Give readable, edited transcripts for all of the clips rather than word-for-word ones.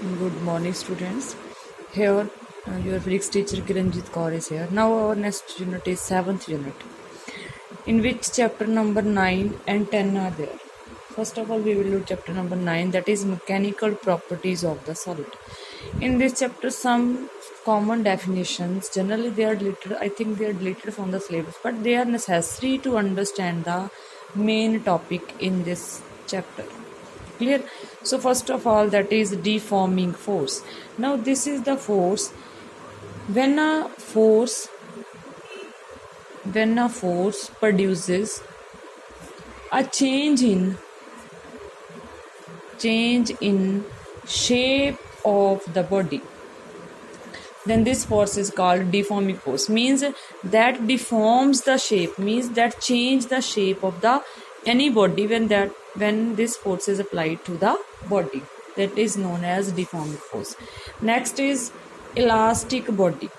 Good morning, students. Here, your physics teacher Kiranjit Kaur is here. Now, our next unit is 7th unit, in which chapter number 9 and 10 are there. First of all, we will do chapter number 9, that is mechanical properties of the solid. In this chapter, some common definitions, generally they are deleted, I think they are deleted from the syllabus, but they are necessary to understand the main topic in this chapter. Clear? So first of all, that is deforming force. Now this is the force when a force produces a change in shape of the body, then this force is called deforming force. Means that deforms the shape, means that change the shape of the any body when this force is applied to the body, that is known as deforming force. Next is elastic body.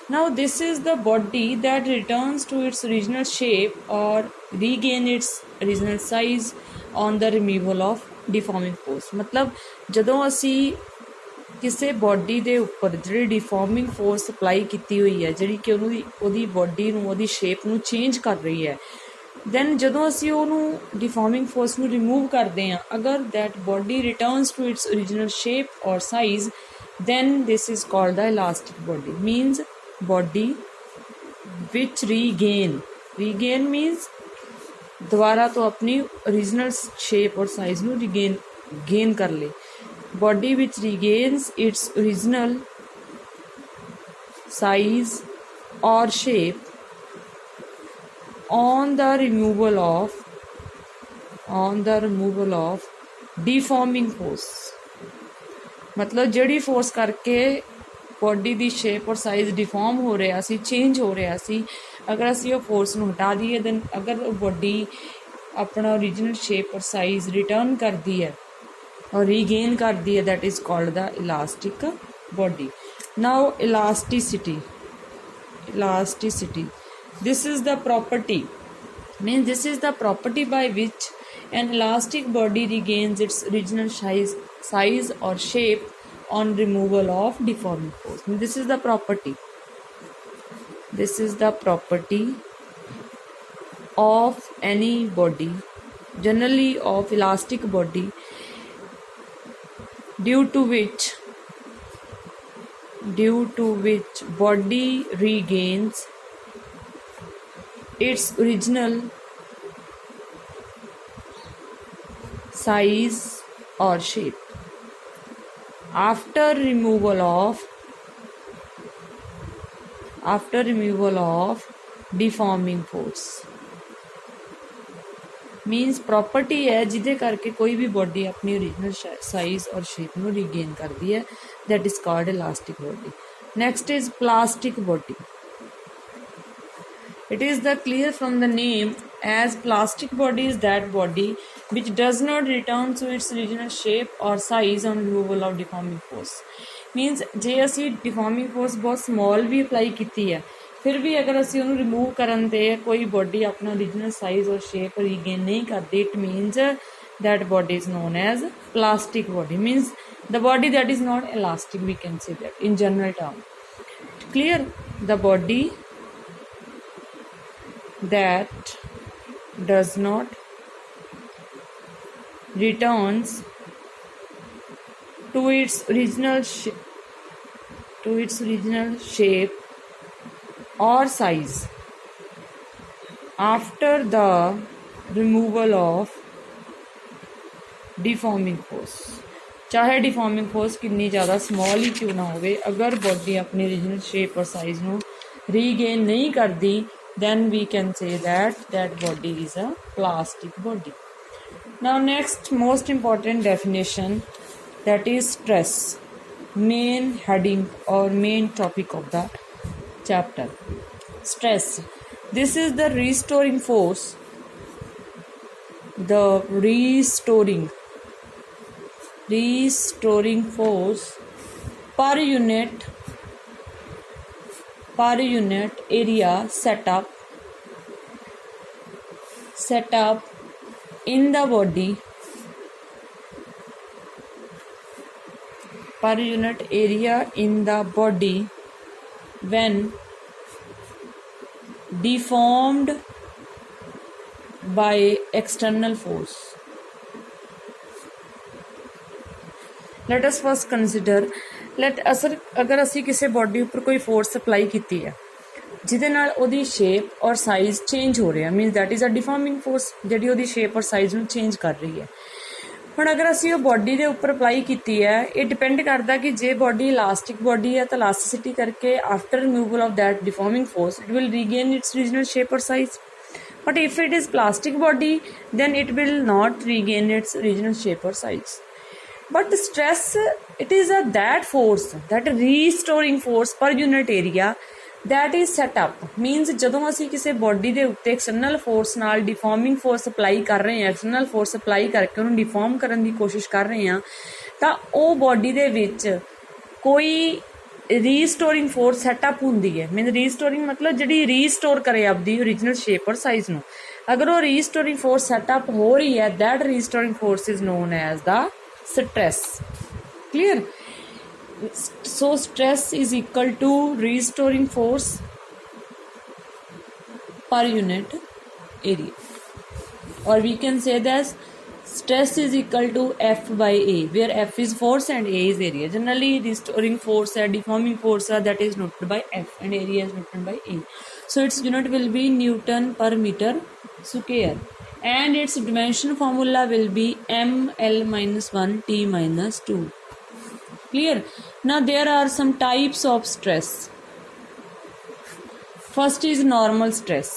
Now this is the body that returns to its original shape or regain its original size on the removal of deforming force. मतलब ਜਦੋਂ ਅਸੀਂ ਕਿਸੇ body ਦੇ ਉੱਪਰ ਜਿਹੜੀ ਡਿਫਾਰਮਿੰਗ force apply ਕੀਤੀ ਹੋਈ ਹੈ, ਜਿਹੜੀ ਕਿ ਉਹਦੀ ਬੋਡੀ ਨੂੰ, ਉਹਦੀ ਸ਼ੇਪ ਨੂੰ ਚੇਂਜ ਕਰ ਰਹੀ ਹੈ, ਦੈਨ ਜਦੋਂ ਅਸੀਂ ਉਹਨੂੰ ਡਿਫਾਰਮਿੰਗ ਫੋਰਸ ਨੂੰ ਰਿਮੂਵ ਕਰਦੇ ਹਾਂ, ਅਗਰ that body returns to its original shape ਔਰ size, then this is called the elastic body. Means body which regain means दोबारा तो अपनी ओरिजिनल शेप और साइज ਨੂੰ गेन कर ले. Body which regains its original size or shape on the removal of deforming force. मतलब ਜਿਹੜੀ force ਕਰਕੇ ਬੋਡੀ ਦੀ ਸ਼ੇਪ ਔਰ ਸਾਈਜ਼ ਡਿਫਾਰਮ ਹੋ ਰਿਹਾ ਸੀ, ਚੇਂਜ ਹੋ ਰਿਹਾ ਸੀ, ਅਗਰ ਅਸੀਂ ਉਹ ਫੋਰਸ ਨੂੰ ਹਟਾ ਦਈਏ, ਦੈਨ ਅਗਰ ਉਹ ਬੋਡੀ ਆਪਣਾ ਓਰੀਜਨਲ ਸ਼ੇਪ ਔਰ ਸਾਈਜ਼ ਰਿਟਰਨ ਕਰਦੀ ਹੈ ਔਰ ਰੀਗੇਨ ਕਰਦੀ ਹੈ, that is called the elastic body. Now elasticity, this is the property, means this is the property by which an elastic body regains its original size or shape on removal of deforming force. This is the property of any body, generally of elastic body, due to which body regains its original size or shape after removal of deforming force. Means property है जिदे करके कोई भी body अपनी original size और shape ਨੂੰ regain करती है, that is called elastic body. Next is plastic body. It is the clear from the name as plastic body is that body which does not return to its original shape or size on removal of deforming force. Means ਜੇ ਅਸੀਂ deforming force ਬਹੁਤ small ਵੀ apply ਕੀਤੀ ਹੈ, ਫਿਰ ਵੀ ਅਗਰ ਅਸੀਂ ਉਹਨੂੰ remove ਕਰਨ 'ਤੇ ਕੋਈ ਬੋਡੀ ਆਪਣਾ original size or shape regain ਨਹੀਂ ਕਰਦੀ, it means that body is known as plastic body. Means the body that is not elastic, we can say that in general term. Clear? The body that does not returns to its original shape or size after the removal of deforming force. चाहे deforming force कितनी ज़्यादा small ही क्यों ना होवे, अगर body अपनी original shape और size ਨੂੰ रीगेन नहीं करती, then we can say that body is a plastic body. Now next most important definition, that is stress, main heading or main topic of the chapter. Stress, this is the restoring force, force per unit area set up in the body per unit area in the body when deformed by external force. Let us first consider, अगर ਅਸੀਂ ਕਿਸੇ body ਉੱਪਰ ਕੋਈ force apply ਕੀਤੀ ਹੈ ਜਿਹਦੇ ਨਾਲ ਉਹਦੀ ਸ਼ੇਪ ਔਰ ਸਾਈਜ਼ ਚੇਂਜ ਹੋ ਰਿਹਾ, means that is a deforming force ਜਿਹੜੀ ਉਹਦੀ ਸ਼ੇਪ ਔਰ ਸਾਈਜ਼ ਨੂੰ ਚੇਂਜ ਕਰ ਰਹੀ ਹੈ। ਹੁਣ ਅਗਰ ਅਸੀਂ ਉਹ ਬੋਡੀ ਦੇ ਉੱਪਰ ਅਪਲਾਈ ਕੀਤੀ ਹੈ, ਇਹ ਡਿਪੈਂਡ ਕਰਦਾ ਕਿ ਜੇ ਬੋਡੀ ਇਲਾਸਟਿਕ ਬੋਡੀ ਹੈ ਤਾਂ ਇਲਾਸਟਿਸਿਟੀ ਕਰਕੇ after removal of that deforming force it will regain its original shape or size. But if it is plastic body, then it will not regain its original shape or size. But stress, it is that force, that restoring force per unit area that is set up. Means ਜਦੋਂ ਅਸੀਂ ਕਿਸੇ body ਦੇ ਉੱਤੇ external force ਨਾਲ ਡਿਫਾਰਮਿੰਗ force apply ਕਰ ਰਹੇ ਹਾਂ, external force apply ਕਰਕੇ ਉਹਨੂੰ ਡਿਫਾਰਮ ਕਰਨ ਦੀ ਕੋਸ਼ਿਸ਼ ਕਰ ਰਹੇ ਹਾਂ, ਤਾਂ ਉਹ ਬੋਡੀ ਦੇ ਵਿੱਚ ਕੋਈ ਰੀਸਟੋਰਿੰਗ ਫੋਰਸ ਸੈਟਅਪ ਹੁੰਦੀ ਹੈ। ਮੀਨ ਰੀਸਟੋਰਿੰਗ ਮਤਲਬ ਜਿਹੜੀ ਰੀਸਟੋਰ ਕਰੇ ਆਪਦੀ ਓਰੀਜਨਲ ਸ਼ੇਪ ਔਰ ਸਾਈਜ਼ ਨੂੰ। ਅਗਰ ਉਹ ਰੀਸਟੋਰਿੰਗ ਫੋਰਸ ਸੈਟਅਪ ਹੋ ਰਹੀ ਹੈ, that restoring force is known as the stress. Clear? So stress is equal to restoring force per unit area, or we can say that stress is equal to F by A, where F is force and A is area. Generally restoring force and deforming force that is noted by F and area is noted by A. So its unit will be Newton per meter square, and its dimension formula will be ml minus 1 t minus 2. Clear? Now there are some types of stress. First is normal stress.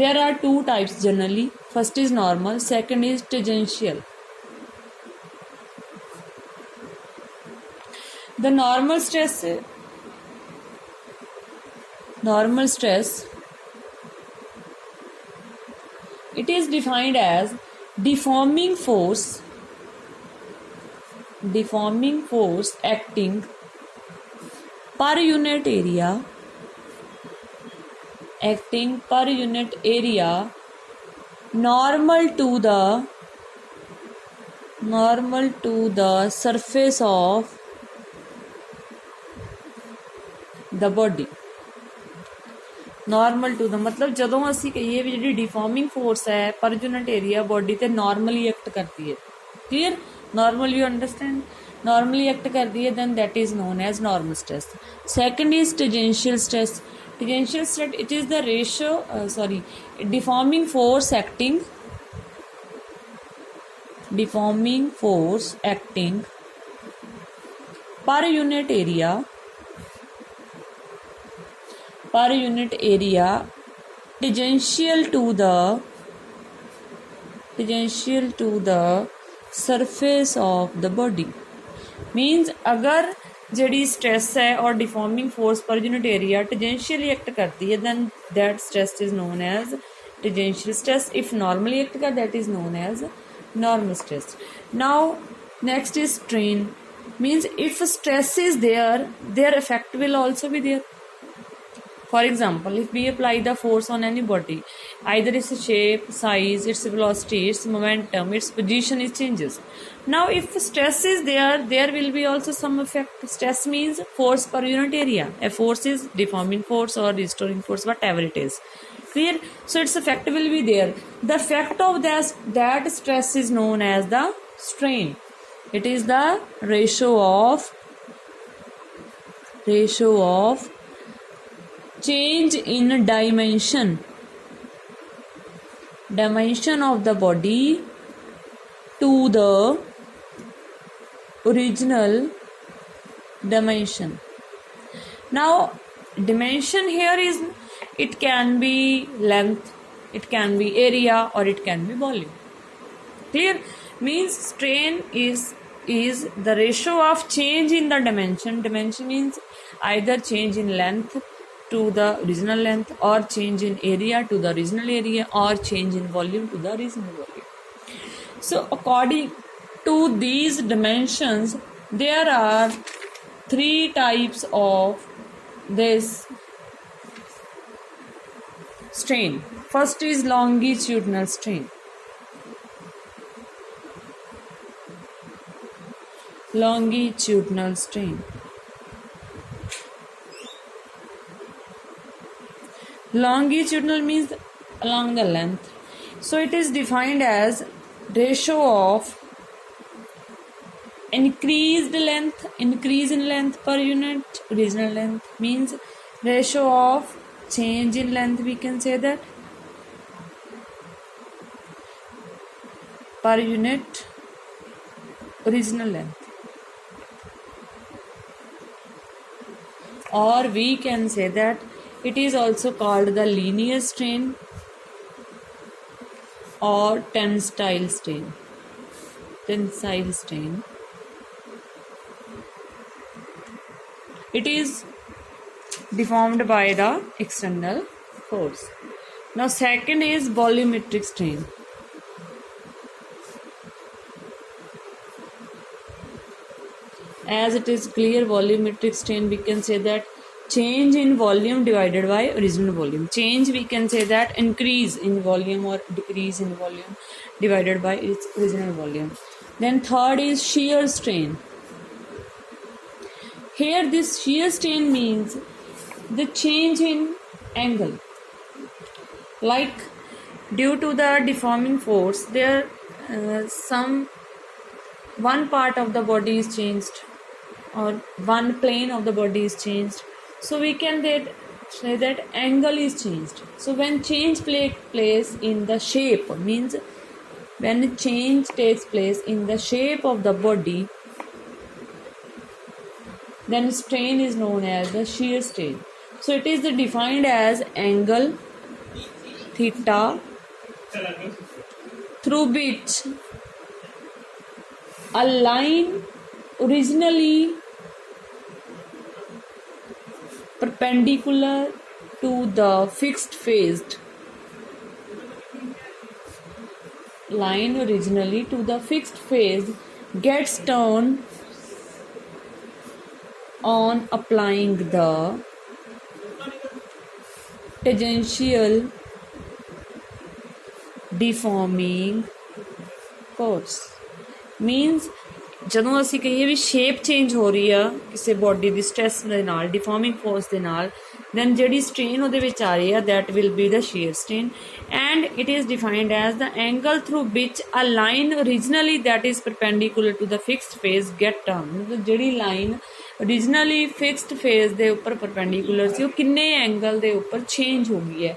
There are two types generally. First is normal, second is tangential. The normal stress it is defined as deforming force acting per unit area normal to the surface of the body. Normal to ਦਾ ਮਤਲਬ ਜਦੋਂ ਅਸੀਂ ਕਹੀਏ ਵੀ ਜਿਹੜੀ ਡਿਫਾਰਮਿੰਗ force ਹੈ ਪਰ unit area body ਤੇ normally act ਕਰਦੀ ਹੈ। Clear? Normal you understand? Normally act ਕਰਦੀ ਹੈ, then that is known as normal stress. Second is tangential stress. Tangential stress, it is the deforming force acting per unit area tangential to the surface of the body. Means अगर ਜਿਹੜੀ stress है और deforming force per unit area tangentially act करती है, then that stress is known as tangential stress. If normally act कर, that is known as normal stress. Now next is strain. Means if stress is there, their effect will also be there. For example, if we apply the force on any body, either its shape, size, its velocity, its momentum, its position, it changes. Now if stress is there, there will be also some effect. Stress means force per unit area. A force is deforming force or restoring force, whatever it is. Clear? So its effect will be there. The effect of that stress is known as the strain. It is the ratio of change in dimension of the body to the original dimension. Now dimension here is, it can be length, it can be area, or it can be volume. Clear? Means strain is the ratio of change in the dimension. Dimension means either change in length to the original length, or change in area to the original area, or change in volume to the original volume. So according to these dimensions, there are three types of this strain. First is longitudinal strain. Longitudinal strain. Longitudinal means along the length. So it is defined as ratio of increase in length per unit original length, means ratio of change in length, we can say that, per unit original length. Or we can say that it is also called the linear strain or tensile strain. Tensile strain. It is deformed by the external force. Now second is volumetric strain. As it is clear, volumetric strain, we can say that change in volume divided by original volume. Change, we can say that increase in volume or decrease in volume divided by its original volume. Then third is shear strain. Here this shear strain means the change in angle. Like due to the deforming force, there one part of the body is changed or one plane of the body is changed. So we can say that angle is changed. So when change takes place in the shape, means when change takes place in the shape of the body, then strain is known as the shear strain. So it is defined as angle theta through which a line originally perpendicular to the fixed phase gets turned on applying the tangential deforming force. Means ਜਦੋਂ ਅਸੀਂ ਕਹੀਏ ਵੀ shape change ਹੋ ਰਹੀ ਆ ਕਿਸੇ body ਦੀ stress ਦੇ ਨਾਲ, ਡਿਫਾਰਮਿੰਗ force ਦੇ ਨਾਲ, then ਜਿਹੜੀ strain ਉਹਦੇ ਵਿੱਚ ਆ ਰਹੀ ਆ, that will be the shear strain, and it is defined as the angle through which a line originally that is perpendicular to the fixed phase get turned. ਜਿਹੜੀ ਲਾਈਨ originally fixed phase ਦੇ ਉੱਪਰ perpendicular ਸੀ, ਉਹ ਕਿੰਨੇ angle ਦੇ ਉੱਪਰ change ਹੋ ਗਈ ਹੈ,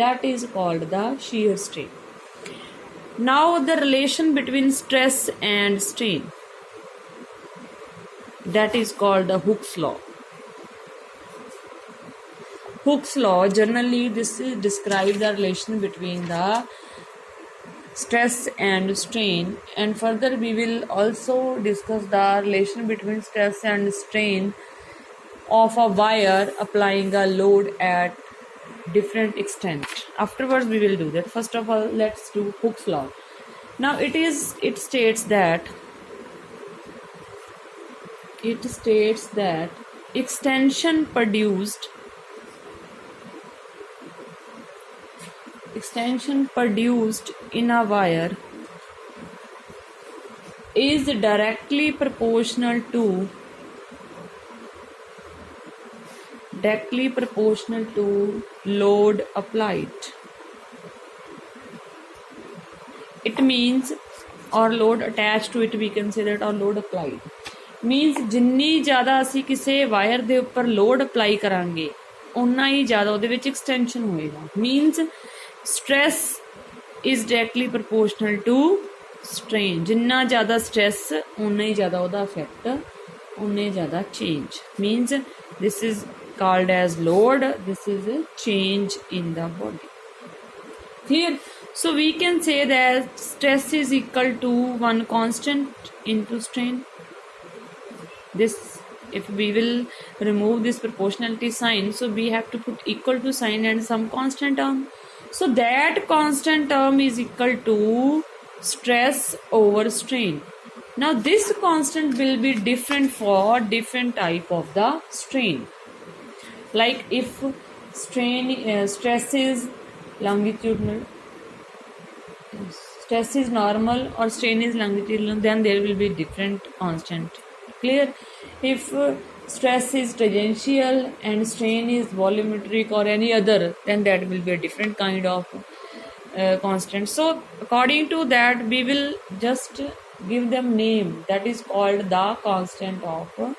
that is called the shear strain. Now the relation between stress and strain, that is called the Hooke's law. Hooke's law, generally this describes the relation between the stress and strain, and further we will also discuss the relation between stress and strain of a wire applying a load at different extent. Afterwards we will do that. First of all, let's do Hooke's law. Now it states that extension produced in a wire is directly proportional to load applied. It means, or load attached to it, we can say that, or load applied. Means ਜਿੰਨੀ ਜ਼ਿਆਦਾ ਅਸੀਂ ਕਿਸੇ wire ਦੇ ਉੱਪਰ load apply ਕਰਾਂਗੇ ਉਨਾ ਹੀ ਜ਼ਿਆਦਾ ਉਹਦੇ ਵਿੱਚ ਐਕਸਟੈਂਸ਼ਨ ਹੋਏਗਾ. Means stress is directly proportional to strain. ਜਿੰਨਾ ਜ਼ਿਆਦਾ ਸਟ੍ਰੈਸ ਉਨਾ ਹੀ ਜ਼ਿਆਦਾ ਉਹਦਾ ਇਫੈਕਟ, ਉਨਾ ਹੀ ਜ਼ਿਆਦਾ change. Means this is called as load, this is a change in the body. Clear? So we can say that stress is equal to one constant into strain. This, if we will remove this proportionality sign, so we have to put equal to sign and some constant term. So that constant term is equal to stress over strain. Now this constant will be different for different type of the strain. Like if stress is longitudinal, stress is normal or strain is longitudinal, then there will be different constant Clear? If stress is tangential and strain is volumetric or any other, then that will be a different kind of constant. So according to that, we will just give them name, that is called the constant of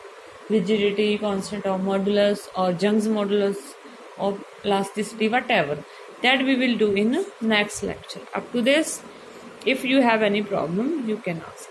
rigidity, constant of modulus, or Young's modulus of elasticity, whatever. That we will do in next lecture. Up to this, if you have any problem, you can ask.